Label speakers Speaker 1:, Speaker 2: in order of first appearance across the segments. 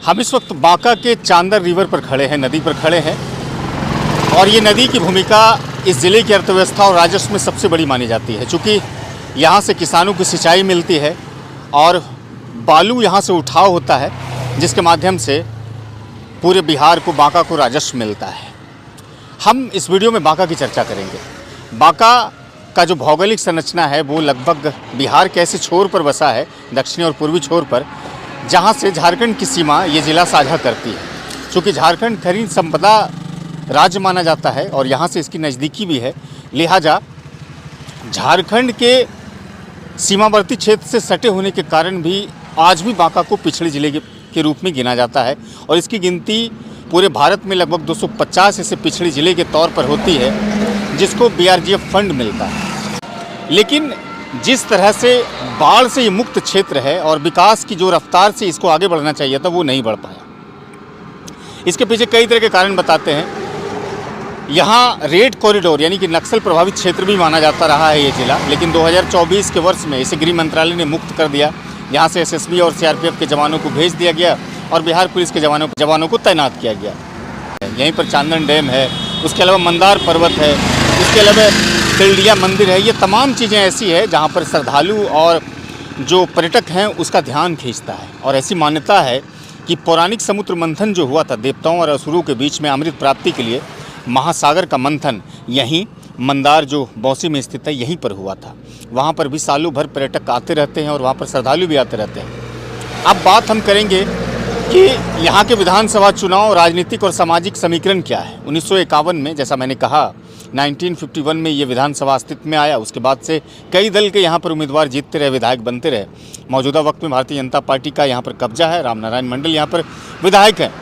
Speaker 1: हम इस वक्त बांका के चांदर रिवर पर खड़े हैं, नदी पर खड़े हैं। और ये नदी की भूमिका इस ज़िले की अर्थव्यवस्था और राजस्व में सबसे बड़ी मानी जाती है, चूँकि यहाँ से किसानों को सिंचाई मिलती है और बालू यहाँ से उठाव होता है, जिसके माध्यम से पूरे बिहार को, बांका को राजस्व मिलता है। हम इस वीडियो में बांका की चर्चा करेंगे। बांका का जो भौगोलिक संरचना है वो लगभग बिहार के ऐसे छोर पर बसा है, दक्षिणी और पूर्वी छोर पर, जहाँ से झारखंड की सीमा ये ज़िला साझा करती है। चूँकि झारखंड खनिज संपदा राज्य माना जाता है और यहाँ से इसकी नज़दीकी भी है, लिहाजा झारखंड के सीमावर्ती क्षेत्र से सटे होने के कारण भी आज भी बांका को पिछड़े ज़िले के रूप में गिना जाता है। और इसकी गिनती पूरे भारत में लगभग 250 ऐसे पिछड़े ज़िले के तौर पर होती है, जिसको BRGF फंड मिलता है। लेकिन जिस तरह से बाढ़ से ये मुक्त क्षेत्र है और विकास की जो रफ्तार से इसको आगे बढ़ना चाहिए था, वो नहीं बढ़ पाया। इसके पीछे कई तरह के कारण बताते हैं। यहाँ रेड कॉरिडोर यानी कि नक्सल प्रभावित क्षेत्र भी माना जाता रहा है ये ज़िला, लेकिन 2024 के वर्ष में इसे गृह मंत्रालय ने मुक्त कर दिया। यहाँ से SSB और CRPF के जवानों को भेज दिया गया और बिहार पुलिस के जवानों को तैनात किया गया। यहीं पर चांदन डैम है, उसके अलावा मंदार पर्वत है, इसके अलावा तिलडिया मंदिर है। ये तमाम चीज़ें ऐसी है जहाँ पर श्रद्धालु और जो पर्यटक हैं उसका ध्यान खींचता है। और ऐसी मान्यता है कि पौराणिक समुद्र मंथन जो हुआ था देवताओं और असुरों के बीच में अमृत प्राप्ति के लिए, महासागर का मंथन यहीं मंदार जो बौसी में स्थित है यहीं पर हुआ था। वहाँ पर भी सालों भर पर्यटक आते रहते हैं और वहाँ पर श्रद्धालु भी आते रहते हैं। अब बात हम करेंगे कि यहाँ के विधानसभा चुनाव, राजनीतिक और सामाजिक समीकरण क्या है। 1951 में, जैसा मैंने कहा, 1951 में ये विधानसभा अस्तित्व में आया। उसके बाद से कई दल के यहाँ पर उम्मीदवार जीतते रहे, विधायक बनते रहे। मौजूदा वक्त में भारतीय जनता पार्टी का यहाँ पर कब्जा है। राम नारायण मंडल यहाँ पर विधायक हैं।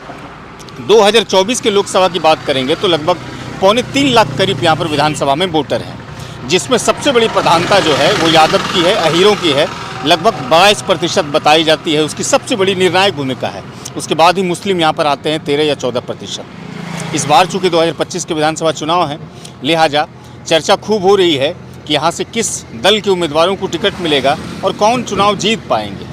Speaker 1: 2024 के लोकसभा की बात करेंगे तो लगभग 3.25 लाख करीब यहाँ पर विधानसभा में वोटर हैं, जिसमें सबसे बड़ी प्रधानता जो है वो यादव की है, अहीरों की है। लगभग 22% बताई जाती है, उसकी सबसे बड़ी निर्णायक भूमिका है। उसके बाद ही मुस्लिम यहाँ पर आते हैं 13 या 14%। इस बार चूँकि 2025 के विधानसभा चुनाव हैं, लिहाजा चर्चा खूब हो रही है कि यहाँ से किस दल के उम्मीदवारों को टिकट मिलेगा और कौन चुनाव जीत पाएंगे।